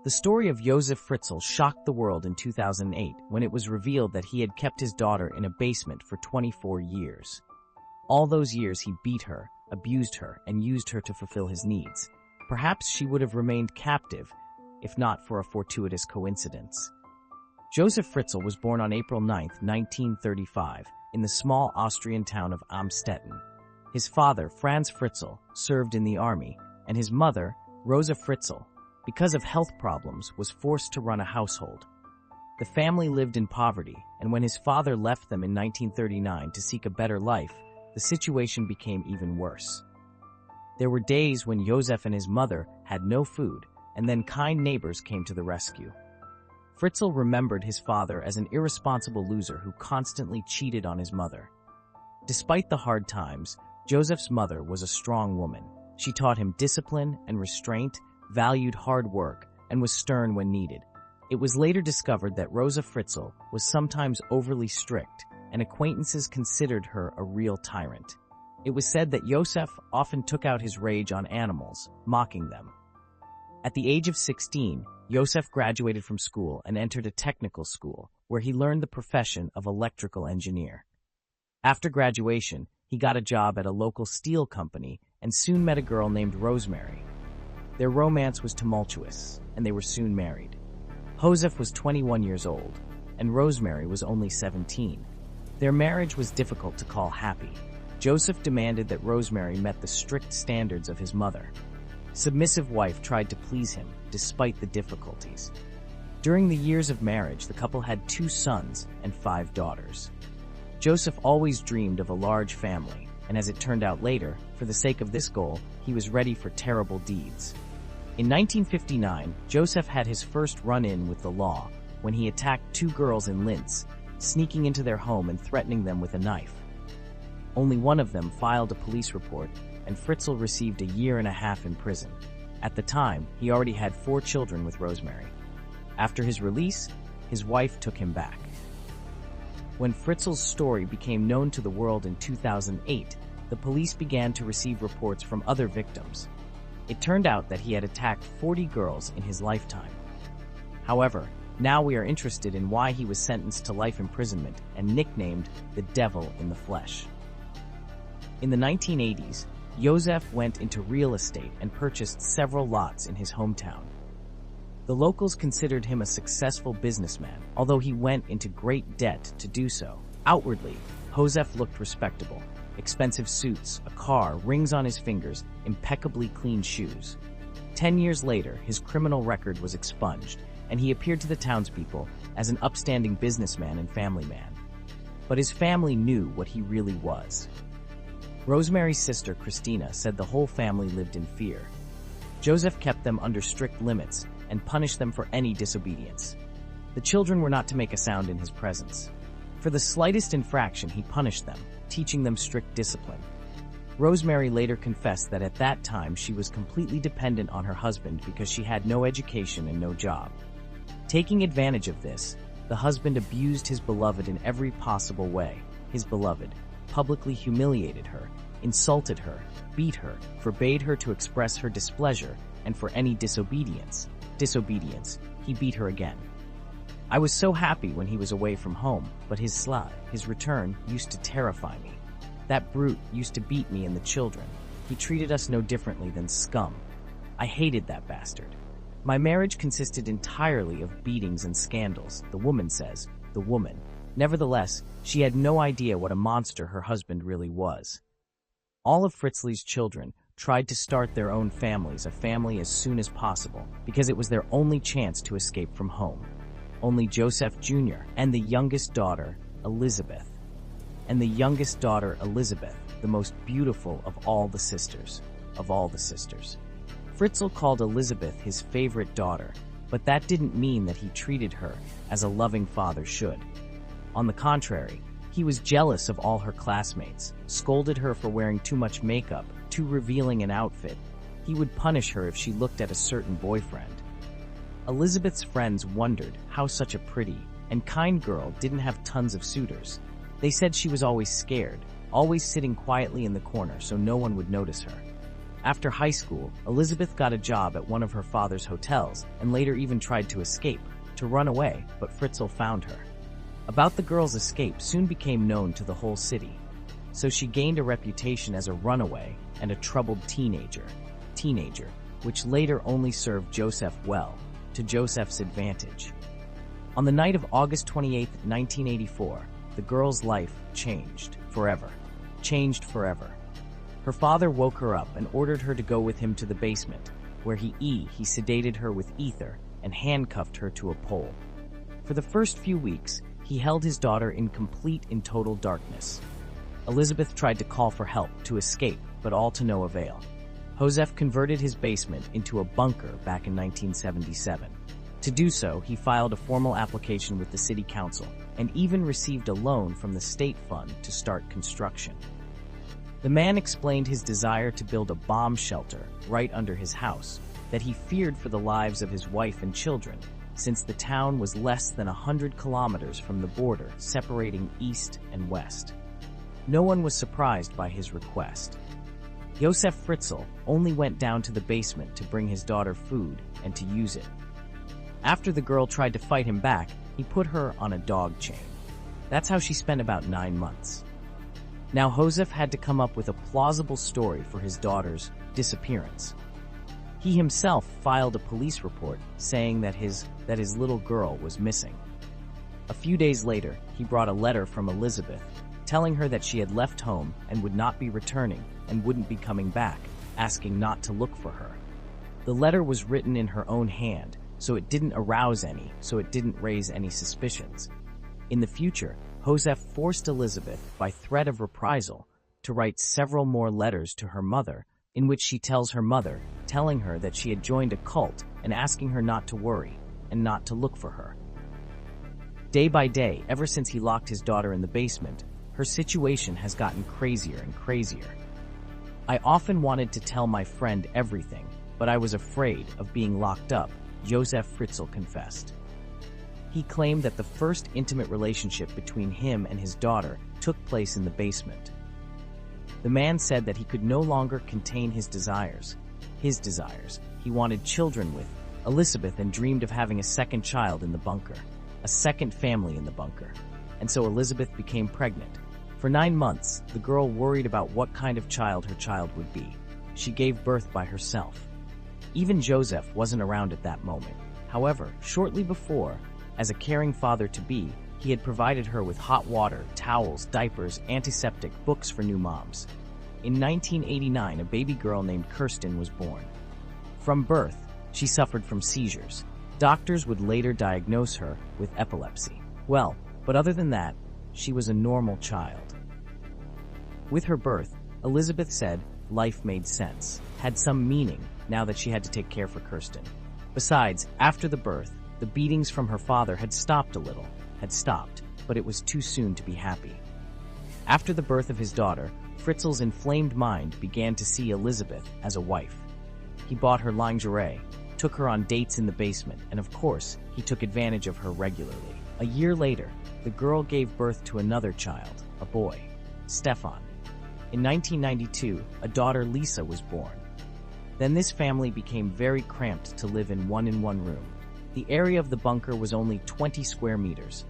The story of Josef Fritzl shocked the world in 2008 when it was revealed that he had kept his daughter in a basement for 24 years. All those years he beat her, abused her, and used her to fulfill his needs. Perhaps she would have remained captive, if not for a fortuitous coincidence. Josef Fritzl was born on April 9, 1935, in the small Austrian town of Amstetten. His father, Franz Fritzl, served in the army, and his mother, Rosa Fritzl, because of health problems, was forced to run a household. The family lived in poverty, and when his father left them in 1939 to seek a better life, the situation became even worse. There were days when Josef and his mother had no food, and then kind neighbors came to the rescue. Fritzl remembered his father as an irresponsible loser who constantly cheated on his mother. Despite the hard times, Josef's mother was a strong woman. She taught him discipline and restraint, valued hard work, and was stern when needed. It was later discovered that Rosa Fritzl was sometimes overly strict, and acquaintances considered her a real tyrant. It was said that Josef often took out his rage on animals, mocking them. At the age of 16, Josef graduated from school and entered a technical school, where he learned the profession of electrical engineer. After graduation, he got a job at a local steel company and soon met a girl named Rosemary. Their romance was tumultuous, and they were soon married. Josef was 21 years old, and Rosemary was only 17. Their marriage was difficult to call happy. Josef demanded that Rosemary met the strict standards of his mother. Submissive wife tried to please him, despite the difficulties. During the years of marriage, the couple had 2 sons and 5 daughters. Josef always dreamed of a large family, and as it turned out later, for the sake of this goal, he was ready for terrible deeds. In 1959, Josef had his first run-in with the law when he attacked 2 girls in Linz, sneaking into their home and threatening them with a knife. Only one of them filed a police report, and Fritzl received a 1.5 years in prison. At the time, he already had 4 children with Rosemary. After his release, his wife took him back. When Fritzl's story became known to the world in 2008, the police began to receive reports from other victims. It turned out that he had attacked 40 girls in his lifetime. However, now we are interested in why he was sentenced to life imprisonment and nicknamed the Devil in the Flesh. In the 1980s, Josef went into real estate and purchased several lots in his hometown. The locals considered him a successful businessman, although he went into great debt to do so. Outwardly, Josef looked respectable. Expensive suits, a car, rings on his fingers, impeccably clean shoes. 10 years later, his criminal record was expunged, and he appeared to the townspeople as an upstanding businessman and family man. But his family knew what he really was. Rosemary's sister, Christina, said the whole family lived in fear. Josef kept them under strict limits and punished them for any disobedience. The children were not to make a sound in his presence. For the slightest infraction, he punished them, teaching them strict discipline. Rosemary later confessed that at that time she was completely dependent on her husband because she had no education and no job. Taking advantage of this, the husband abused his beloved in every possible way. His beloved publicly humiliated her, insulted her, beat her, forbade her to express her displeasure, and for any disobedience, he beat her again. I was so happy when he was away from home, but his return used to terrify me. That brute used to beat me and the children. He treated us no differently than scum. I hated that bastard. My marriage consisted entirely of beatings and scandals, the woman says, the woman. Nevertheless, she had no idea what a monster her husband really was. All of Fritzl's children tried to start their own families, a family as soon as possible, because it was their only chance to escape from home. Only Josef Jr. and the youngest daughter, Elizabeth. The most beautiful of all the sisters. Fritzl called Elizabeth his favorite daughter, but that didn't mean that he treated her as a loving father should. On the contrary, he was jealous of all her classmates, scolded her for wearing too much makeup, too revealing an outfit. He would punish her if she looked at a certain boyfriend. Elizabeth's friends wondered how such a pretty and kind girl didn't have tons of suitors. They said she was always scared, always sitting quietly in the corner so no one would notice her. After high school, Elizabeth got a job at one of her father's hotels and later even tried to escape, to run away, but Fritzl found her. About the girl's escape soon became known to the whole city, so she gained a reputation as a runaway and a troubled teenager, which later only served Josef well, to Josef's advantage. On the night of August 28, 1984, the girl's life changed forever. Her father woke her up and ordered her to go with him to the basement, where he sedated her with ether and handcuffed her to a pole. For the first few weeks, he held his daughter in total darkness. Elizabeth tried to call for help to escape, but all to no avail. Josef converted his basement into a bunker back in 1977. To do so, he filed a formal application with the city council and even received a loan from the state fund to start construction. The man explained his desire to build a bomb shelter right under his house, that he feared for the lives of his wife and children, since the town was less than 100 kilometers from the border separating east and west. No one was surprised by his request. Josef Fritzl only went down to the basement to bring his daughter food and to use it. After the girl tried to fight him back, he put her on a dog chain. That's how she spent about 9 months. Now Josef had to come up with a plausible story for his daughter's disappearance. He himself filed a police report saying that his little girl was missing. A few days later, he brought a letter from Elizabeth, telling her that she had left home and would not be returning and wouldn't be coming back, asking not to look for her. The letter was written in her own hand, so it didn't raise any suspicions. In the future, Josef forced Elizabeth, by threat of reprisal, to write several more letters to her mother, in which she tells her mother, telling her that she had joined a cult and asking her not to worry and not to look for her. Day by day, ever since he locked his daughter in the basement, her situation has gotten crazier and crazier. I often wanted to tell my friend everything, but I was afraid of being locked up, Josef Fritzl confessed. He claimed that the first intimate relationship between him and his daughter took place in the basement. The man said that he could no longer contain his desires. He wanted children with Elizabeth and dreamed of having a second child in the bunker, a second family in the bunker. And so Elizabeth became pregnant. For 9 months, the girl worried about what kind of child her child would be. She gave birth by herself. Even Josef wasn't around at that moment. However, shortly before, as a caring father-to-be, he had provided her with hot water, towels, diapers, antiseptic, books for new moms. In 1989, a baby girl named Kirsten was born. From birth, she suffered from seizures. Doctors would later diagnose her with epilepsy. Well, but other than that, she was a normal child. With her birth, Elizabeth said life made sense, had some meaning now that she had to take care for Kirsten. Besides, after the birth, the beatings from her father had stopped, but it was too soon to be happy. After the birth of his daughter, Fritzl's inflamed mind began to see Elizabeth as a wife. He bought her lingerie, took her on dates in the basement, and of course, he took advantage of her regularly. A year later, the girl gave birth to another child, a boy, Stefan. In 1992, a daughter, Lisa, was born. Then this family became very cramped to live in one room. The area of the bunker was only 20 square meters.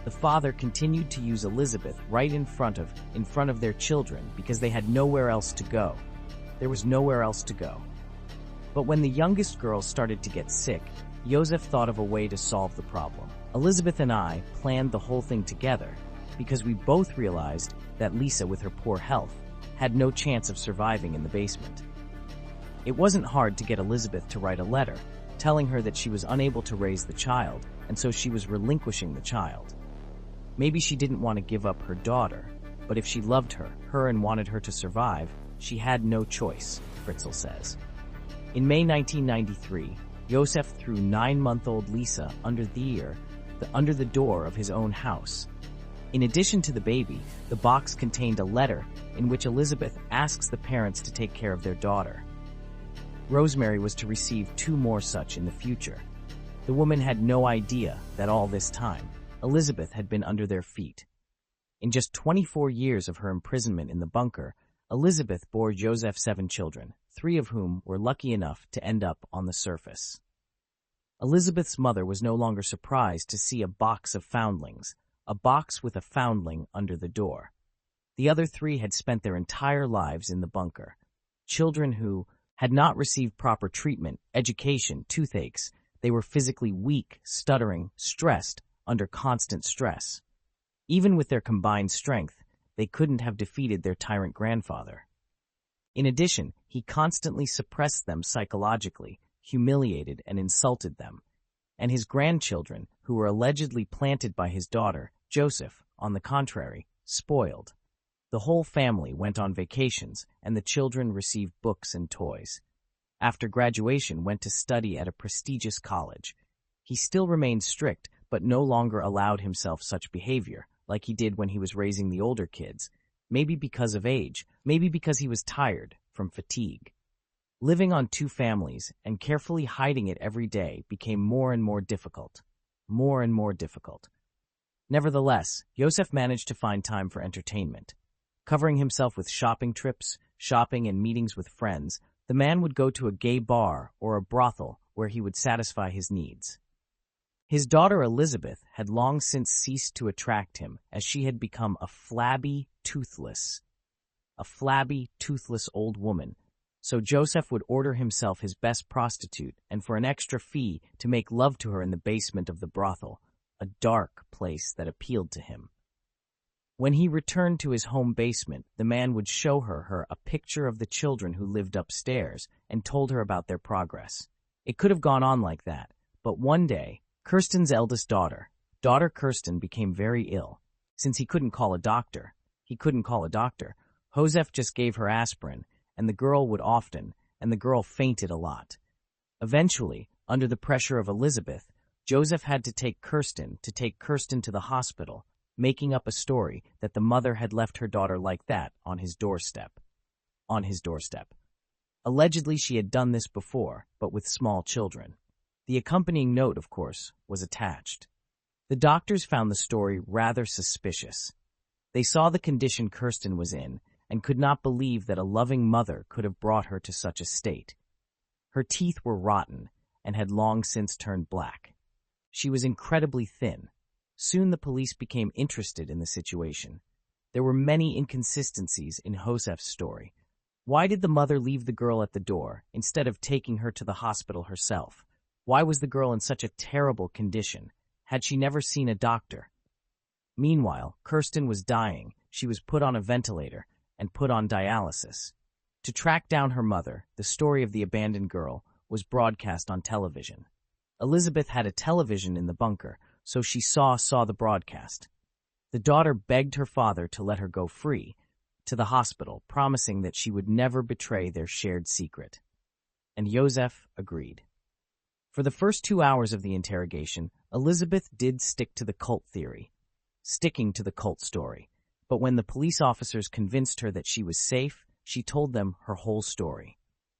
The father continued to use Elizabeth right in front of their children because they had nowhere else to go. There was nowhere else to go. But when the youngest girl started to get sick, Josef thought of a way to solve the problem. Elizabeth and I planned the whole thing together because we both realized that Lisa, with her poor health, had no chance of surviving in the basement. It wasn't hard to get Elizabeth to write a letter, telling her that she was unable to raise the child, and so she was relinquishing the child. Maybe she didn't want to give up her daughter, but if she loved her and wanted her to survive, she had no choice, Fritzl says. In May 1993, Josef threw 9-month-old Lisa under the door of his own house. In addition to the baby, the box contained a letter in which Elizabeth asks the parents to take care of their daughter. Rosemary was to receive 2 more such in the future. The woman had no idea that all this time, Elizabeth had been under their feet. In just 24 years of her imprisonment in the bunker, Elizabeth bore Joseph 7 children, 3 of whom were lucky enough to end up on the surface. Elizabeth's mother was no longer surprised to see a box of foundlings, a box with a foundling under the door. The other 3 had spent their entire lives in the bunker. Children who had not received proper treatment, education, toothaches. They were physically weak, stuttering, stressed, under constant stress. Even with their combined strength, they couldn't have defeated their tyrant grandfather. In addition, he constantly suppressed them psychologically, humiliated and insulted them. And his grandchildren, who were allegedly planted by his daughter, Joseph, on the contrary, spoiled. The whole family went on vacations, and the children received books and toys. After graduation, went to study at a prestigious college. He still remained strict, but no longer allowed himself such behavior, like he did when he was raising the older kids, maybe because of age, maybe because he was tired from fatigue. Living on 2 families and carefully hiding it every day became more and more difficult. More and more difficult. Nevertheless, Josef managed to find time for entertainment. Covering himself with shopping trips, shopping and meetings with friends, the man would go to a gay bar or a brothel where he would satisfy his needs. His daughter Elizabeth had long since ceased to attract him, as she had become a flabby, toothless old woman. So Joseph would order himself his best prostitute, and for an extra fee to make love to her in the basement of the brothel, a dark place that appealed to him. When he returned to his home basement, the man would show her a picture of the children who lived upstairs and told her about their progress. It could have gone on like that, but one day, Kirsten's eldest daughter Kirsten, became very ill. Since he couldn't call a doctor, Josef just gave her aspirin, and the girl fainted a lot. Eventually, under the pressure of Elizabeth, Josef had to take Kirsten to the hospital, making up a story that the mother had left her daughter like that on his doorstep. Allegedly, she had done this before, but with small children. The accompanying note, of course, was attached. The doctors found the story rather suspicious. They saw the condition Kirsten was in and could not believe that a loving mother could have brought her to such a state. Her teeth were rotten and had long since turned black. She was incredibly thin. Soon the police became interested in the situation. There were many inconsistencies in Josef's story. Why did the mother leave the girl at the door instead of taking her to the hospital herself? Why was the girl in such a terrible condition? Had she never seen a doctor? Meanwhile, Kirsten was dying. She was put on a ventilator and put on dialysis. To track down her mother, the story of the abandoned girl was broadcast on television. Elizabeth had a television in the bunker, so she saw the broadcast. The daughter begged her father to let her go free to the hospital, promising that she would never betray their shared secret. And Josef agreed. For the first 2 hours of the interrogation, Elizabeth did stick to the cult theory, sticking to the cult story. But when the police officers convinced her that she was safe, she told them her whole story.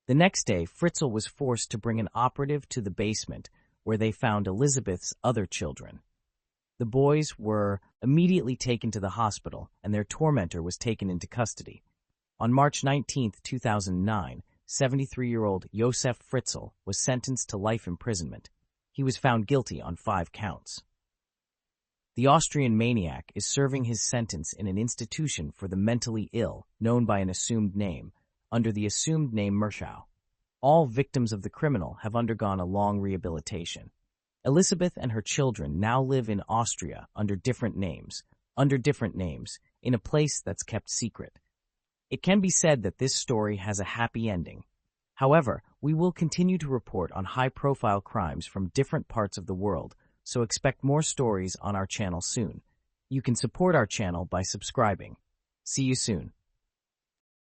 The next day, Fritzl was forced to bring an operative to the basement where they found Elizabeth's other children. The boys were immediately taken to the hospital, and their tormentor was taken into custody. On March 19, 2009, 73-year-old Josef Fritzl was sentenced to life imprisonment. He was found guilty on 5 counts. The Austrian maniac is serving his sentence in an institution for the mentally ill, known by an assumed name, under the assumed name Merschau. All victims of the criminal have undergone a long rehabilitation. Elizabeth and her children now live in Austria under different names, in a place that's kept secret. It can be said that this story has a happy ending. However, we will continue to report on high-profile crimes from different parts of the world, so expect more stories on our channel soon. You can support our channel by subscribing. See you soon.